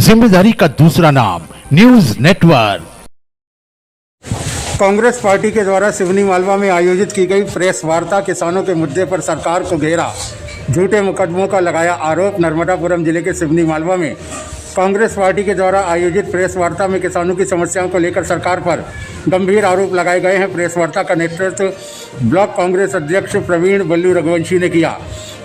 जिम्मेदारी का दूसरा नाम न्यूज नेटवर्क। कांग्रेस पार्टी के द्वारा सिवनी मालवा में आयोजित की गई प्रेस वार्ता किसानों के मुद्दे पर सरकार को घेरा, झूठे मुकदमों का लगाया आरोप। नर्मदापुरम जिले के सिवनी मालवा में कांग्रेस पार्टी के द्वारा आयोजित प्रेस वार्ता में किसानों की समस्याओं को लेकर सरकार पर गंभीर आरोप लगाए गए हैं। प्रेस वार्ता का नेतृत्व ब्लॉक कांग्रेस अध्यक्ष प्रवीण बल्लू रघुवंशी ने किया।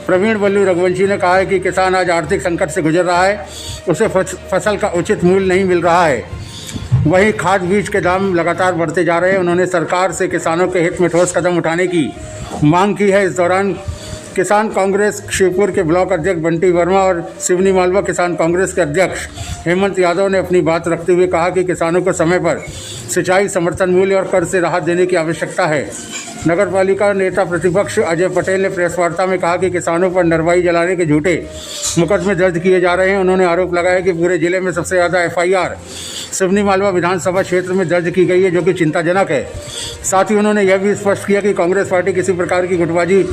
प्रवीण बल्लू रघुवंशी ने कहा है कि किसान आज आर्थिक संकट से गुजर रहा है, उसे फसल का उचित मूल्य नहीं मिल रहा है। वहीं खाद बीज के दाम लगातार बढ़ते जा रहे हैं। उन्होंने सरकार से किसानों के हित में ठोस कदम उठाने की मांग की है। इस दौरान किसान कांग्रेस शिवपुर के ब्लॉक अध्यक्ष बंटी वर्मा और सिवनी मालवा किसान कांग्रेस के अध्यक्ष हेमंत यादव ने अपनी बात रखते हुए कहा कि किसानों को समय पर सिंचाई समर्थन मूल्य और कर्ज से राहत देने की आवश्यकता है। नगर पालिका नेता प्रतिपक्ष अजय पटेल ने प्रेस वार्ता में कहा कि किसानों पर नरवाई जलाने के झूठे मुकदमे दर्ज किए जा रहे हैं। उन्होंने आरोप लगाया कि पूरे जिले में सबसे ज़्यादा FIR सिवनी मालवा विधानसभा क्षेत्र में दर्ज की गई है, जो कि चिंताजनक है। साथ ही उन्होंने यह भी स्पष्ट किया कि कांग्रेस पार्टी किसी प्रकार की गुटबाजी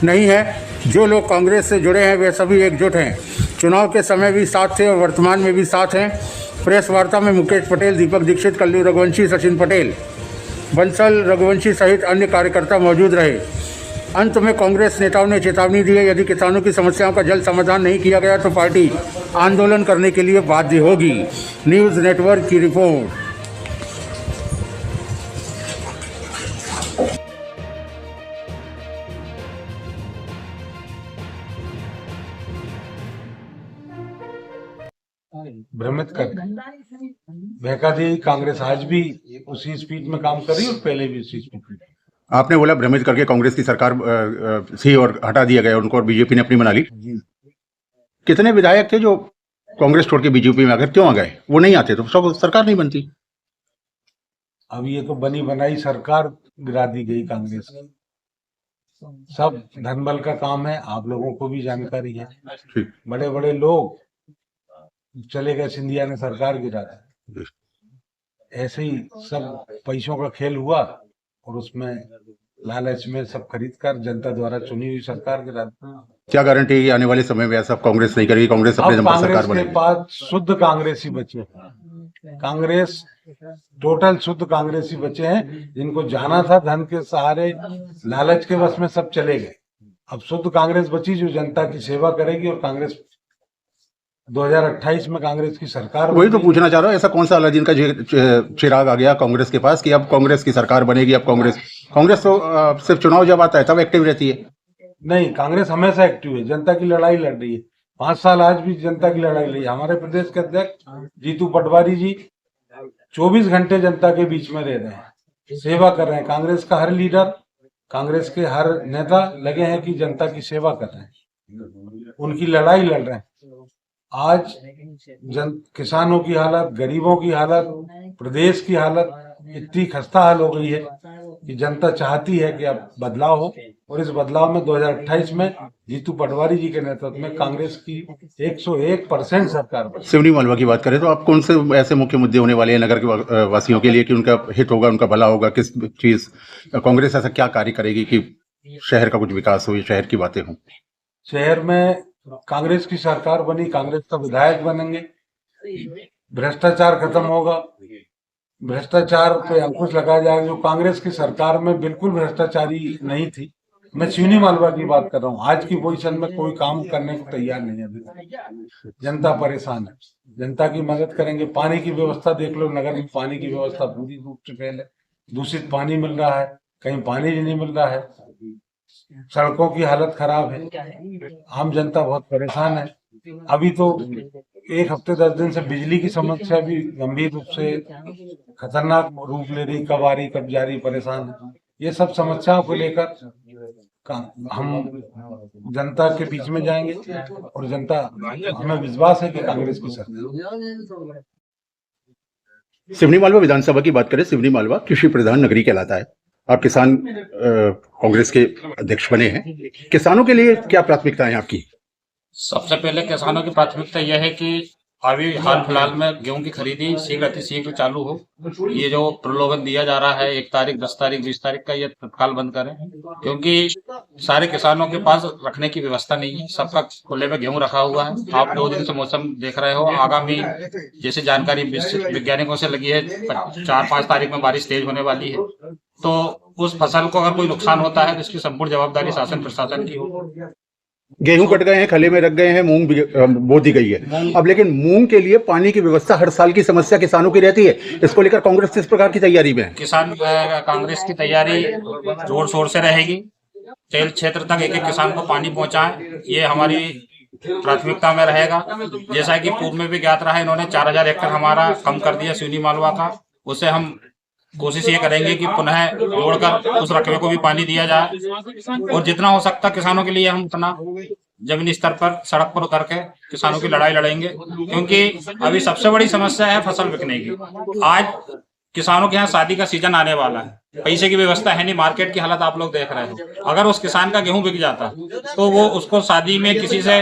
नहीं है। जो लोग कांग्रेस से जुड़े हैं वे सभी एकजुट हैं, चुनाव के समय भी साथ थे और वर्तमान में भी साथ हैं। प्रेस वार्ता में मुकेश पटेल, दीपक दीक्षित, कल्लू रघुवंशी, सचिन पटेल, बंसल रघुवंशी सहित अन्य कार्यकर्ता मौजूद रहे। अंत में कांग्रेस नेताओं ने चेतावनी दी है, यदि किसानों की समस्याओं का जल्द समाधान नहीं किया गया तो पार्टी आंदोलन करने के लिए बाध्य होगी। न्यूज़ नेटवर्क की रिपोर्ट। भ्रमित कर बहका दी कांग्रेस आज भी उसी स्पीड में काम कर रही है और पहले भी उसी स्पीड में। आपने बोला भ्रमित करके कांग्रेस की सरकार थी और हटा दिया गया उनको और बीजेपी ने अपनी बना ली। कितने विधायक थे जो कांग्रेस छोड़ के बीजेपी में आकर क्यों आ गए? वो नहीं आते तो सब सरकार नहीं बनती। अब ये तो बनी बनाई सरकार गिरा दी गई कांग्रेस की। सब धनबल का काम है, आप लोगों को भी जानकारी है। बड़े बड़े लोग चले गए, सिंधिया ने सरकार गिरा दी। ऐसे ही सब पैसों का खेल हुआ और उसमें लालच में सब खरीद कर जनता द्वारा चुनी हुई सरकार गिरा दी। क्या गारंटी है कि आने वाले समय में ऐसा कांग्रेस नहीं करेगी? कांग्रेस अपने दम पर सरकार बनेगी। के पास शुद्ध कांग्रेसी बचे हैं, कांग्रेस टोटल शुद्ध कांग्रेसी बचे हैं। जिनको जाना था धन के सहारे, लालच के वश में सब चले गए। अब शुद्ध कांग्रेस बची जो जनता की सेवा करेगी और कांग्रेस 2028 में कांग्रेस की सरकार। वही तो पूछना चाह रहा हूँ, ऐसा कौन सा अलादीन का चिराग आ गया कांग्रेस के पास कि अब कांग्रेस की सरकार बनेगी? अब कांग्रेस तो सिर्फ चुनाव जब आता है तब एक्टिव रहती है। नहीं, कांग्रेस हमेशा एक्टिव है, जनता की लड़ाई लड़ रही है। 5 साल आज भी जनता की लड़ाई लड़ी। हमारे प्रदेश के अध्यक्ष जीतू पटवारी जी 24 घंटे जनता के बीच में रह रहे हैं, सेवा कर रहे हैं। कांग्रेस का हर लीडर, कांग्रेस के हर नेता लगे हैं कि जनता की सेवा कर रहे हैं, उनकी लड़ाई लड़ रहे हैं। आज किसानों की हालत, गरीबों की हालत, प्रदेश की हालत इतनी खस्ता हाल हो गई है कि जनता चाहती है कि अब बदलाव हो और इस बदलाव में 2028 में जीतू पटवारी जी के नेतृत्व में कांग्रेस की 101% सरकार बनी। सिवनी मालवा की बात करें तो आप कौन से ऐसे मुख्य मुद्दे होने वाले हैं नगर के वासियों के लिए कि उनका हित होगा, उनका भला होगा? किस चीज कांग्रेस ऐसा क्या कार्य करेगी कि शहर का कुछ विकास हो, शहर की बातें हों? शहर में कांग्रेस की सरकार बनी, कांग्रेस का विधायक बनेंगे, भ्रष्टाचार खत्म होगा, भ्रष्टाचार पे अंकुश लगाया जाएगा। जो कांग्रेस की सरकार में बिल्कुल भ्रष्टाचारी नहीं थी, मैं सिवनी मालवा की बात कर रहा हूँ। आज की पोजीशन में कोई काम करने को तैयार नहीं है अभी। जनता परेशान है, जनता की मदद करेंगे। पानी की व्यवस्था देख लो, नगर में पानी की व्यवस्था पूरी रूप से फेल है। दूषित पानी मिल रहा है, कहीं पानी भी नहीं मिल रहा है, सड़कों की हालत खराब है, आम जनता बहुत परेशान है। अभी तो 1 हफ्ते 10 दिन से बिजली की समस्या भी गंभीर रूप से खतरनाक रूप ले रही, कब आ रही कब जा रही, परेशान है। ये सब समस्याओं को लेकर हम जनता के बीच में जाएंगे और जनता, हमें विश्वास है कि कांग्रेस की सरकार। सिवनी मालवा विधानसभा की बात करें, सिवनी मालवा कृषि प्रधान नगरी कहलाता है। आप किसान कांग्रेस के अध्यक्ष बने हैं, किसानों के लिए क्या प्राथमिकताएं आपकी? सबसे पहले किसानों की प्राथमिकता यह है कि अभी हाल फिलहाल में गेहूं की खरीदी शीघ्र अतिशीघ्र चालू हो। ये जो प्रलोभन दिया जा रहा है 1 तारीख 10 तारीख 20 तारीख का, ये तत्काल बंद करें, क्योंकि सारे किसानों के पास रखने की व्यवस्था नहीं है। सबका खुले में गेहूं रखा हुआ है। आप 2 दिन से मौसम देख रहे हो। आगामी जैसे जानकारी वैज्ञानिकों से लगी है 4-5 तारीख में बारिश तेज होने वाली है, तो उस फसल को अगर कोई नुकसान होता है तो इसकी संपूर्ण जवाबदारी शासन प्रशासन की हो। गेहूं कट गए हैं, खले में रख गए हैं, मूंग बो दी गई है अब, लेकिन मूंग के लिए पानी की व्यवस्था हर साल की समस्या किसानों की रहती है। इसको लेकर कांग्रेस किस प्रकार की तैयारी में है? किसान कांग्रेस की तैयारी जोर शोर से रहेगी। तेल क्षेत्र तक एक किसान को पानी पहुंचाएं, ये हमारी प्राथमिकता में रहेगा। जैसा कि पूर्व में भी ज्ञात रहा है, इन्होंने 4000 एकड़ हमारा कम कर दिया सिवनी मालवा का। उसे हम कोशिश ये करेंगे कि पुनः जोड़कर उस रकबे को भी पानी दिया जाए, और जितना हो सकता किसानों के लिए हम उतना जमीनी स्तर पर सड़क पर उतर के किसानों की लड़ाई लड़ेंगे, क्योंकि अभी सबसे बड़ी समस्या है फसल बिकने की। आज किसानों के यहाँ शादी का सीजन आने वाला है, पैसे की व्यवस्था है नहीं, मार्केट की हालत आप लोग देख रहे हो। अगर उस किसान का गेहूं बिक जाता तो वो उसको शादी में किसी से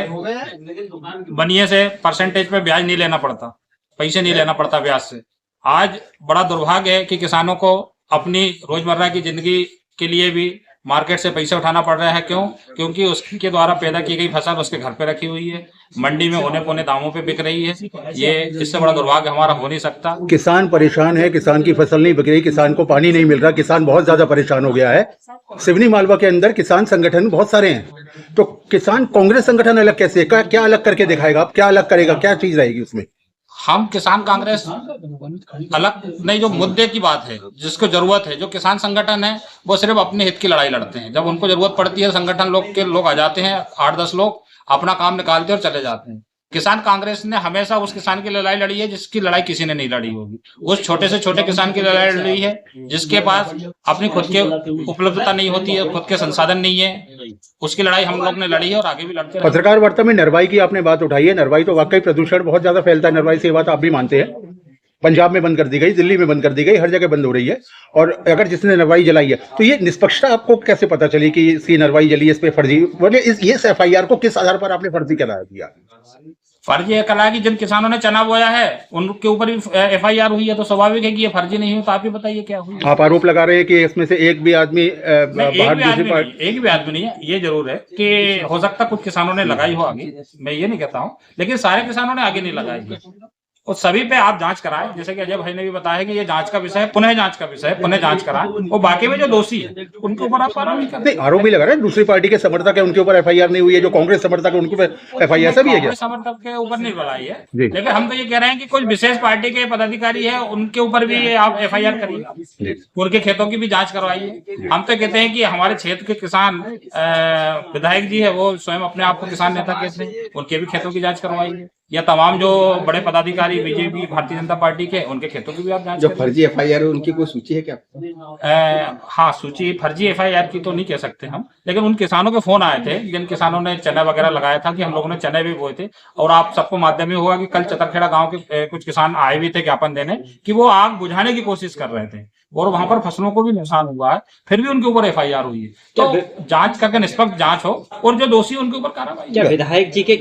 बनिए से परसेंटेज पे ब्याज नहीं लेना पड़ता, पैसे नहीं लेना पड़ता ब्याज से। आज बड़ा दुर्भाग्य है कि किसानों को अपनी रोजमर्रा की जिंदगी के लिए भी मार्केट से पैसे उठाना पड़ रहा है। क्यों? क्योंकि उसके द्वारा पैदा की गई फसल उसके घर पे रखी हुई है, मंडी में औने पौने दामों पे बिक रही है। ये इससे बड़ा दुर्भाग्य हमारा हो नहीं सकता। किसान परेशान है, किसान की फसल नहीं बिक रही, किसान को पानी नहीं मिल रहा, किसान बहुत ज्यादा परेशान हो गया है। सिवनी मालवा के अंदर किसान संगठन बहुत सारे हैं, तो किसान कांग्रेस संगठन अलग कैसे, क्या अलग करके दिखाएगा? आप क्या अलग करेगा, क्या चीज रहेगी उसमें? हम किसान कांग्रेस अलग नहीं, जो मुद्दे की बात है, जिसको जरूरत है, जो किसान संगठन है वो सिर्फ अपने हित की लड़ाई लड़ते हैं। जब उनको जरूरत पड़ती है संगठन लोग आ जाते हैं, 8-10 लोग अपना काम निकालते और चले जाते हैं। किसान कांग्रेस ने हमेशा उस किसान की लड़ाई लड़ी है जिसकी लड़ाई किसी ने नहीं लड़ी होगी। उस छोटे से छोटे किसान की लड़ाई लड़ी है जिसके पास अपनी खुद के उपलब्धता नहीं होती है, खुद के संसाधन नहीं है, उसकी लड़ाई हम लोग ने लड़ी है और आगे भी लड़ते हैं। पत्रकार वार्ता में नरवाई की आपने बात उठाई है। नरवाई तो वाकई प्रदूषण बहुत ज्यादा फैलता है, नरवाई से ये बात आप भी मानते हैं। पंजाब में बंद कर दी गई, दिल्ली में बंद कर दी गई, हर जगह बंद हो रही है। और अगर जिसने नरवाई जलाई है तो ये निष्पक्षता आपको कैसे पता चली कि इसकी नरवाई जली, इस पे फर्जी, ये FIR को किस आधार पर आपने फर्जी करार दिया? फर्जी है कला की, जिन किसानों ने चना बोया है उनके ऊपर भी FIR हुई है, तो स्वाभाविक है कि ये फर्जी नहीं हुई। तो आप ही बताइए क्या हुई? आप आरोप लगा रहे हैं कि इसमें से एक भी आदमी एक भी आदमी नहीं है। ये जरूर है कि हो सकता कुछ किसानों ने लगाई हो आगे, मैं ये नहीं कहता हूँ, लेकिन सारे किसानों ने आगे नहीं लगाई है। और सभी पे आप जांच कराएं, जैसे कि अजय भाई ने भी बताया कि ये जांच का विषय है, पुनः जांच का विषय है, पुनः जांच कराएं। और बाकी में जो दोषी है उनके ऊपर आप कार्रवाई करें। आरोप भी लगा रहे हैं दूसरी पार्टी के समर्थक है उनके ऊपर FIR नहीं हुई है, जो कांग्रेस समर्थक है उनके ऊपर FIR से भी है क्या? समर्थक के ऊपर नहीं लगाई है, लेकिन हम तो ये कह रहे हैं कि कुछ विशेष पार्टी के पदाधिकारी है उनके ऊपर भी आप FIR करिए, उनके खेतों की भी जांच करवाइए। हम तो कहते हैं कि हमारे क्षेत्र के किसान विधायक जी है वो स्वयं अपने आप को किसान नेता कहते हैं, उनके भी खेतों की जांच करवाइए। या तमाम जो बड़े पदाधिकारी बीजेपी भारतीय जनता पार्टी के, उनके खेतों की भी आप जांच जो फर्जी FIR है उनकी कोई सूची है क्या? हाँ, सूची फर्जी FIR की तो नहीं कह सकते हम, लेकिन उन किसानों के फोन आए थे जिन किसानों ने चना वगैरह लगाया था कि हम लोगों ने चने भी बोए थे। और आप सबको माध्यम में हुआ कि कल चतरखेड़ा गांव के कुछ किसान आए भी थे ज्ञापन देने कि वो आग बुझाने की कोशिश कर रहे थे और वहां पर फसलों को भी नुकसान हुआ है, फिर भी उनके ऊपर FIR हुई है। तो जांच करके निष्पक्ष जांच हो और जो दोषी उनके ऊपर कार्रवाई। विधायक जी के